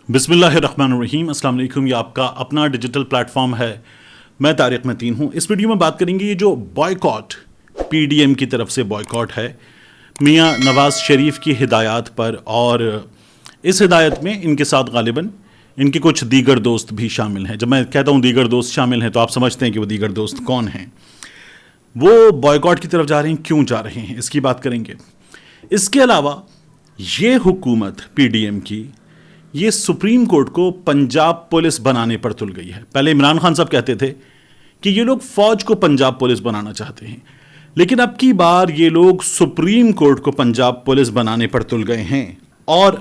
بسم اللہ الرحمن الرحیم. السلام علیکم. یہ آپ کا اپنا ڈیجیٹل پلیٹ فارم ہے. میں طارق متین ہوں. اس ویڈیو میں بات کریں گے یہ جو بائیکاٹ پی ڈی ایم کی طرف سے بائیکاٹ ہے میاں نواز شریف کی ہدایات پر، اور اس ہدایت میں ان کے ساتھ غالباً ان کے کچھ دیگر دوست بھی شامل ہیں. جب میں کہتا ہوں دیگر دوست شامل ہیں تو آپ سمجھتے ہیں کہ وہ دیگر دوست کون ہیں. وہ بائیکاٹ کی طرف جا رہے ہیں، کیوں جا رہے ہیں، اس کی بات کریں گے. اس کے علاوہ یہ حکومت پی ڈی ایم کی یہ سپریم کورٹ کو پنجاب پولیس بنانے پر تل گئی ہے. پہلے عمران خان صاحب کہتے تھے کہ یہ لوگ فوج کو پنجاب پولیس بنانا چاہتے ہیں، لیکن اب کی بار یہ لوگ سپریم کورٹ کو پنجاب پولیس بنانے پر تل گئے ہیں. اور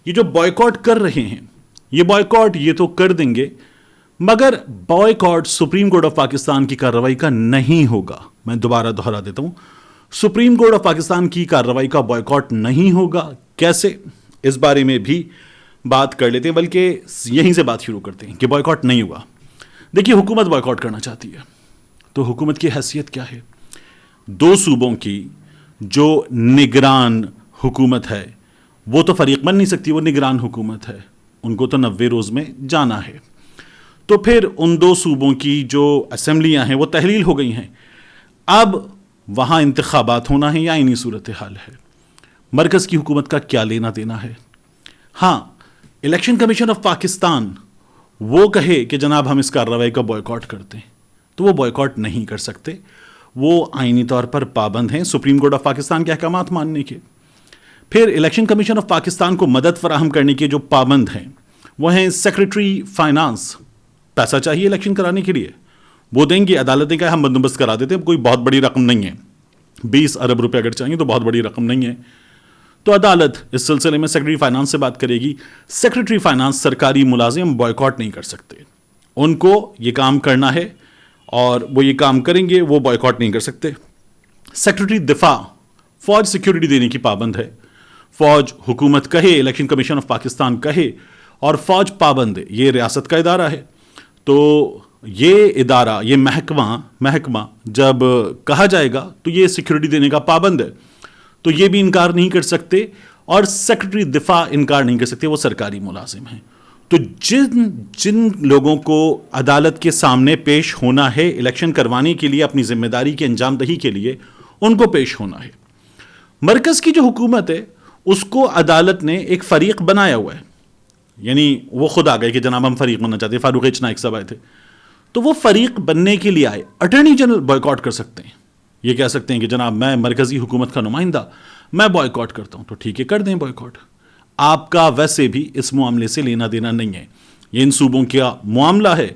یہ جو بائیکاٹ کر رہے ہیں، یہ بائیکاٹ یہ تو کر دیں گے، مگر boycott supreme court of Pakistan کی کارروائی کا نہیں ہوگا. میں دوبارہ دہرا دیتا ہوں، سپریم کورٹ آف پاکستان کی کارروائی کا بائیکاٹ نہیں ہوگا. کیسے، اس بارے میں بھی بات کر لیتے ہیں، بلکہ یہیں سے بات شروع کرتے ہیں کہ بائیکاٹ نہیں ہوا. دیکھیے، حکومت بائیکاٹ کرنا چاہتی ہے تو حکومت کی حیثیت کیا ہے؟ دو صوبوں کی جو نگران حکومت ہے وہ تو فریق بن نہیں سکتی، وہ نگران حکومت ہے، ان کو تو 90 روز میں جانا ہے. تو پھر ان دو صوبوں کی جو اسمبلیاں ہیں وہ تحلیل ہو گئی ہیں. اب وہاں انتخابات ہونا ہے یا انہی صورتحال ہے. مرکز کی حکومت کا کیا لینا دینا ہے؟ ہاں، الیکشن کمیشن آف پاکستان وہ کہے کہ جناب ہم اس کارروائی کا بائیکاٹ کرتے ہیں تو وہ بائیکاٹ نہیں کر سکتے. وہ آئینی طور پر پابند ہیں سپریم کورٹ آف پاکستان کے احکامات ماننے کے. پھر الیکشن کمیشن آف پاکستان کو مدد فراہم کرنے کے جو پابند ہیں وہ ہیں سیکرٹری فائنانس. پیسہ چاہیے الیکشن کرانے کے لیے، وہ دیں گے. عدالتیں کہا ہم بندوبست کرا دیتے ہیں، کوئی بہت بڑی رقم نہیں ہے، 20 ارب روپے اگر چاہیے تو بہت بڑی رقم نہیں ہے. تو عدالت اس سلسلے میں سیکرٹری فائنانس سے بات کرے گی. سیکرٹری فائنانس سرکاری ملازم بائیکاٹ نہیں کر سکتے، ان کو یہ کام کرنا ہے اور وہ یہ کام کریں گے، وہ بائیکاٹ نہیں کر سکتے. سیکرٹری دفاع فوج سیکیورٹی دینے کی پابند ہے. فوج حکومت کہے، الیکشن کمیشن آف پاکستان کہے اور فوج پابند ہے. یہ ریاست کا ادارہ ہے، تو یہ ادارہ، یہ محکمہ جب کہا جائے گا تو یہ سیکیورٹی دینے کا پابند ہے، تو یہ بھی انکار نہیں کر سکتے. اور سیکرٹری دفاع انکار نہیں کر سکتے، وہ سرکاری ملازم ہیں. تو جن لوگوں کو عدالت کے سامنے پیش ہونا ہے الیکشن کروانے کے لیے، اپنی ذمہ داری کی انجام دہی کے لیے، ان کو پیش ہونا ہے. مرکز کی جو حکومت ہے اس کو عدالت نے ایک فریق بنایا ہوا ہے، یعنی وہ خود آ گئے کہ جناب ہم فریق بننا چاہتے ہیں. فاروق ایچ نائک صاحب آئے تھے، تو وہ فریق بننے کے لیے آئے. اٹارنی جنرل بائیکاٹ کر سکتے ہیں، یہ کہہ سکتے ہیں کہ جناب میں مرکزی حکومت کا نمائندہ، میں بائیکاٹ کرتا ہوں. تو ٹھیک ہے، کر دیں بائیکاٹ. آپ کا ویسے بھی اس معاملے سے لینا دینا نہیں ہے، یہ ان صوبوں کا معاملہ ہے.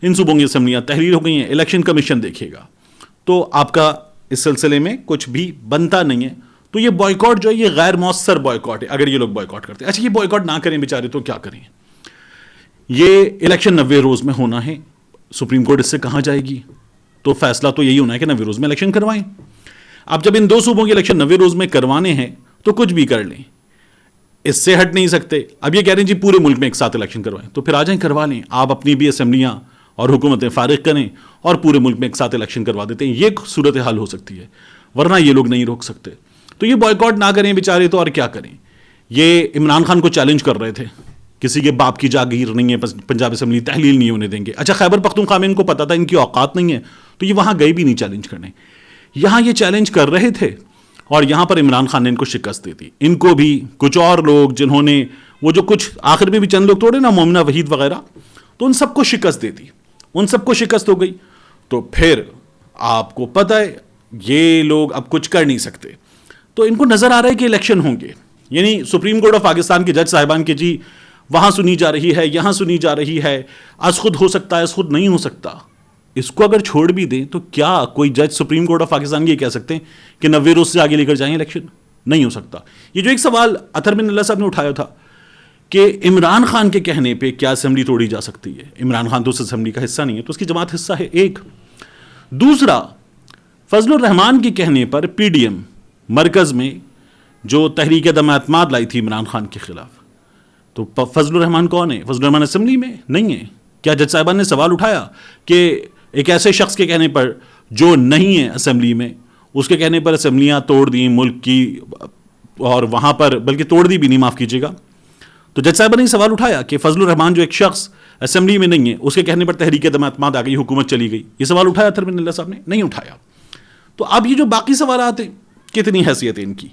ان صوبوں کی اسمبلیاں تحریر ہو گئی ہیں، الیکشن کمیشن دیکھے گا، تو آپ کا اس سلسلے میں کچھ بھی بنتا نہیں ہے. تو یہ بائیکاٹ جو ہے یہ غیر مؤثر بائیکاٹ ہے اگر یہ لوگ بائیکاٹ کرتے ہیں. اچھا، یہ بائیکاٹ نہ کریں بیچارے تو کیا کریں؟ یہ الیکشن 90 روز میں ہونا ہے. سپریم کورٹ اس سے کہاں جائے گی؟ تو فیصلہ تو یہی ہونا ہے کہ 90 روز میں الیکشن کروائیں. اب جب ان دو صوبوں کے الیکشن 90 روز میں کروانے ہیں تو کچھ بھی کر لیں، اس سے ہٹ نہیں سکتے. اب یہ کہہ رہے ہیں جی پورے ملک میں ایک ساتھ الیکشن کروائیں، تو پھر آ جائیں کروا لیں. آپ اپنی بھی اسمبلیاں اور حکومتیں فارغ کریں اور پورے ملک میں ایک ساتھ الیکشن کروا دیتے ہیں. یہ صورتحال ہو سکتی ہے، ورنہ یہ لوگ نہیں روک سکتے. تو یہ بائیکاٹ نہ کریں بیچارے تو اور کیا کریں؟ یہ عمران خان کو چیلنج کر رہے تھے، کسی کے باپ کی جاگیر نہیں ہے، پنجاب اسمبلی تحلیل نہیں ہونے دیں گے. اچھا، خیبر پختونخوا میں ان کو پتا تھا ان کی اوقات نہیں ہے تو یہ وہاں گئے بھی نہیں چیلنج کرنے. یہاں یہ چیلنج کر رہے تھے اور یہاں پر عمران خان نے ان کو شکست دے دی. ان کو بھی کچھ اور لوگ جنہوں نے وہ جو کچھ آخر میں بھی چند لوگ توڑے نا، مومنہ وحید وغیرہ، تو ان سب کو شکست دے دی. ان سب کو شکست ہو گئی. تو پھر آپ کو پتہ ہے یہ لوگ اب کچھ کر نہیں سکتے. تو ان کو نظر آ رہا ہے کہ الیکشن ہوں گے، یعنی سپریم کورٹ آف پاکستان کے جج صاحبان کے جی وہاں سنی جا رہی ہے، یہاں سنی جا رہی ہے، از خود ہو سکتا ہے، از خود نہیں ہو سکتا. اس کو اگر چھوڑ بھی دیں تو کیا کوئی جج سپریم کورٹ آف پاکستان یہ کہہ سکتے ہیں کہ 90 روز سے آگے لے کر جائیں الیکشن؟ نہیں ہو سکتا. یہ جو ایک سوال اطہر بن اللہ صاحب نے اٹھایا تھا کہ عمران خان کے کہنے پہ کیا اسمبلی توڑی جا سکتی ہے؟ عمران خان تو اس اسمبلی کا حصہ نہیں ہے، تو اس کی جماعت حصہ ہے. ایک دوسرا، فضل الرحمان کے کہنے پر پی ڈی ایم مرکز میں جو تحریک عدم اعتماد لائی تھی عمران خان کے خلاف، تو فضل الرحمان کون ہے؟ فضل الرحمان اسمبلی میں نہیں ہے. کیا جج صاحبان نے سوال اٹھایا کہ ایک ایسے شخص کے کہنے پر جو نہیں ہے اسمبلی میں، اس کے کہنے پر اسمبلیاں توڑ دیں ملک کی، اور وہاں پر بلکہ توڑ دی بھی نہیں، معاف کیجیے گا، تو جج صاحبہ نے سوال اٹھایا کہ فضل الرحمان جو ایک شخص اسمبلی میں نہیں ہے، اس کے کہنے پر تحریک عدم اعتماد آ گئی، حکومت چلی گئی، یہ سوال اٹھایا تھر بن اللہ صاحب نے؟ نہیں اٹھایا. تو اب یہ جو باقی سوالات ہیں، کتنی حیثیت ہے ان کی.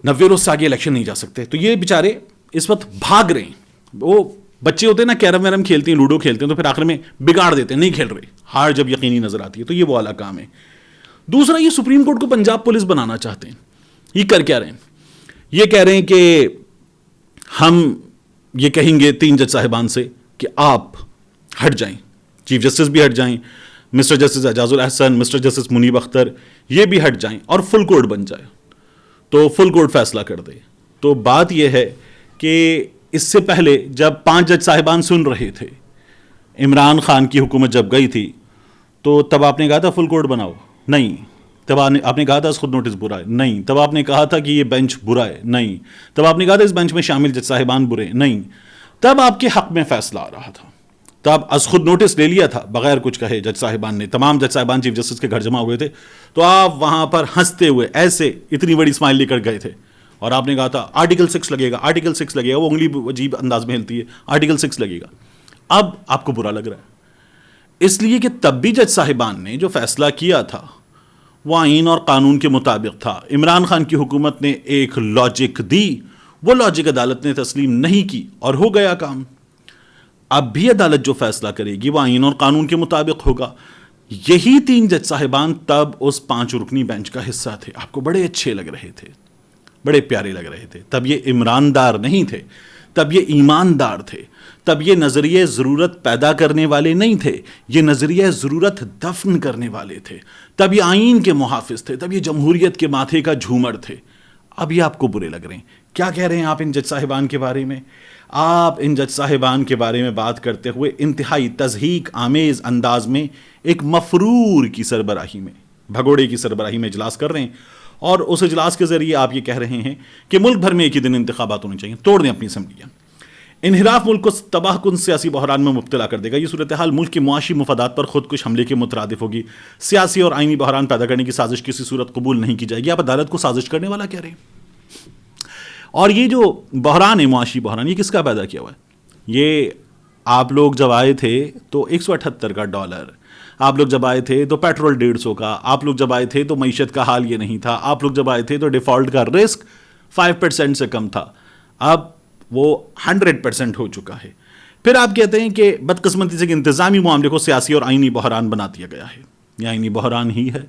90 روز سے آگے الیکشن نہیں جا سکتے. تو یہ بیچارے اس وقت بھاگ رہے ہیں. وہ بچے ہوتے ہیں نا، کیرم ویرم کھیلتے ہیں، لوڈو کھیلتے ہیں، تو پھر آخر میں بگاڑ دیتے ہیں، نہیں کھیل رہے، ہار جب یقینی نظر آتی ہے. تو یہ وہ والا کام ہے. دوسرا، یہ سپریم کورٹ کو پنجاب پولیس بنانا چاہتے ہیں. یہ کر کیا رہے ہیں؟ یہ کہہ رہے ہیں کہ ہم یہ کہیں گے 3 جج صاحبان سے کہ آپ ہٹ جائیں، چیف جسٹس بھی ہٹ جائیں، mister justice Ijaz ul Ahsan, mister justice منیب اختر، یہ بھی ہٹ جائیں اور فل کورٹ بن جائے. تو فل کورٹ فیصلہ کر دے. تو بات یہ ہے کہ اس سے پہلے جب 5 جج صاحبان سن رہے تھے، عمران خان کی حکومت جب گئی تھی، تو تب آپ نے کہا تھا فل کورٹ بناؤ؟ نہیں. تب آپ نے کہا تھا خود نوٹس برا ہے؟ نہیں. تب آپ نے کہا تھا کہ یہ بینچ برا ہے؟ نہیں. تب آپ نے کہا تھا اس بینچ میں شامل جج صاحبان برے؟ نہیں. تب آپ کے حق میں فیصلہ آ رہا تھا. تب از خود نوٹس لے لیا تھا بغیر کچھ کہے جج صاحبان نے. تمام جج صاحبان چیف جسٹس کے گھر جمع ہوئے تھے. تو آپ وہاں پر ہنستے ہوئے ایسے اتنی بڑی اسمائل لے کر گئے تھے اور آپ نے کہا تھا آرٹیکل 6 لگے گا، آرٹیکل 6 لگے گا. وہ انگلی عجیب انداز میں ہلتی ہے، آرٹیکل 6 لگے گا. اب آپ کو برا لگ رہا ہے اس لیے کہ تب بھی جج صاحبان نے جو فیصلہ کیا تھا وہ آئین اور قانون کے مطابق تھا. عمران خان کی حکومت نے ایک لاجک دی، وہ لاجک عدالت نے تسلیم نہیں کی اور ہو گیا کام. اب بھی عدالت جو فیصلہ کرے گی وہ آئین اور قانون کے مطابق ہوگا. یہی 3 جج صاحبان تب اس 5 رکنی بینچ کا حصہ تھے. آپ کو بڑے اچھے لگ رہے تھے، بڑے پیارے لگ رہے تھے. تب یہ عمراندار نہیں تھے، تب یہ ایماندار تھے. تب یہ نظریہ ضرورت پیدا کرنے والے نہیں تھے، یہ نظریہ ضرورت دفن کرنے والے تھے. تب یہ آئین کے محافظ تھے، تب یہ جمہوریت کے ماتھے کا جھومر تھے. اب یہ آپ کو برے لگ رہے ہیں. کیا کہہ رہے ہیں آپ ان جج صاحبان کے بارے میں؟ آپ ان جج صاحبان کے بارے میں بات کرتے ہوئے انتہائی تضحیک آمیز انداز میں ایک مفرور کی سربراہی میں، بھگوڑے کی سربراہی میں اجلاس کر رہے ہیں اور اس اجلاس کے ذریعے آپ یہ کہہ رہے ہیں کہ ملک بھر میں ایک ہی دن انتخابات ہونے چاہیے. توڑ دیں اپنی اسمبلیاں. انحراف ملک کو تباہ کن سیاسی بحران میں مبتلا کر دے گا. یہ صورتحال ملک کے معاشی مفادات پر خودکش حملے کے مترادف ہوگی. سیاسی اور آئینی بحران پیدا کرنے کی سازش کسی صورت قبول نہیں کی جائے گی. آپ عدالت کو سازش کرنے والا کہہ رہے ہیں. اور یہ جو بحران ہے، معاشی بحران، یہ کس کا پیدا کیا ہوا ہے؟ یہ آپ لوگ جب آئے تھے تو $178 کا ڈالر، آپ لوگ جب آئے تھے تو پیٹرول 150 کا، آپ لوگ جب آئے تھے تو معیشت کا حال یہ نہیں تھا، آپ لوگ جب آئے تھے تو ڈیفالٹ کا رسک 5% سے کم تھا. اب وہ 100% ہو چکا ہے. پھر آپ کہتے ہیں کہ بدقسمتی سے کہ انتظامی معاملے کو سیاسی اور آئینی بحران بنا دیا گیا ہے. یہ آئینی بحران ہی ہے.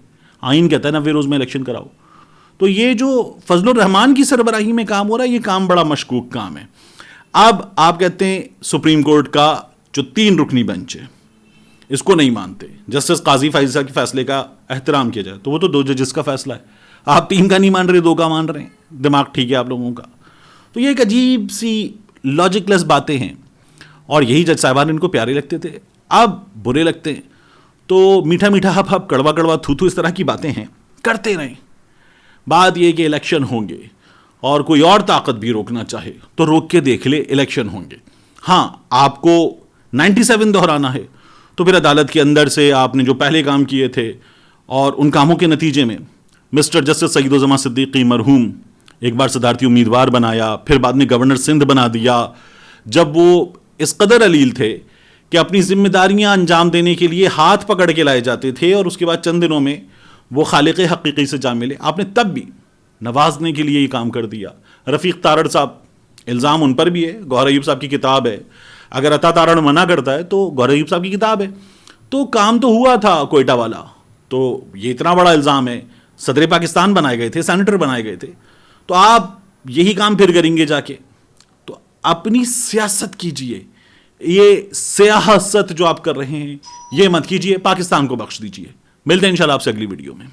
آئین کہتا ہے 90 روز میں الیکشن کراؤ. تو یہ جو فضل الرحمان کی سربراہی میں کام ہو رہا ہے، یہ کام بڑا مشکوک کام ہے. اب آپ کہتے ہیں سپریم کورٹ کا جو 3 رکنی بینچ ہے اس کو نہیں مانتے، جسٹس قاضی فائزہ کے فیصلے کا احترام کیا جائے. تو وہ تو 2 ججز کا فیصلہ ہے. آپ 3 کا نہیں مان رہے، 2 کا مان رہے ہیں. دماغ ٹھیک ہے آپ لوگوں کا؟ تو یہ ایک عجیب سی لاجک لیس باتیں ہیں اور یہی جج صاحبان ان کو پیارے لگتے تھے، اب برے لگتے ہیں. تو میٹھا میٹھا ہپ ہپ، کڑوا کڑوا تھو تھو، اس طرح کی باتیں ہیں، کرتے رہیں. بات یہ کہ الیکشن ہوں گے اور کوئی اور طاقت بھی روکنا چاہے تو روک کے دیکھ لے، الیکشن ہوں گے. ہاں آپ کو 97 دہرانا ہے تو پھر عدالت کے اندر سے آپ نے جو پہلے کام کیے تھے اور ان کاموں کے نتیجے میں مسٹر جسٹس سعید الزماں صدیقی مرحوم ایک بار صدارتی امیدوار بنایا، پھر بعد میں گورنر سندھ بنا دیا. جب وہ اس قدر علیل تھے کہ اپنی ذمہ داریاں انجام دینے کے لیے ہاتھ پکڑ کے لائے جاتے تھے اور اس کے بعد چند دنوں میں وہ خالق حقیقی سے جا ملے، آپ نے تب بھی نوازنے کے لیے یہ کام کر دیا. رفیق تارڑ صاحب، الزام ان پر بھی ہے، گوہر ایوب صاحب کی کتاب ہے. اگر عطا تارڑ منع کرتا ہے تو گوہر ایوب صاحب کی کتاب ہے. تو کام تو ہوا تھا کوئٹہ والا. تو یہ اتنا بڑا الزام ہے، صدر پاکستان بنائے گئے تھے، سینیٹر بنائے گئے تھے. تو آپ یہی کام پھر کریں گے جا کے. تو اپنی سیاست کیجئے، یہ سیاست جو آپ کر رہے ہیں یہ مت کیجئے، پاکستان کو بخش دیجئے. ملتے ہیں انشاءاللہ آپ سے اگلی ویڈیو میں.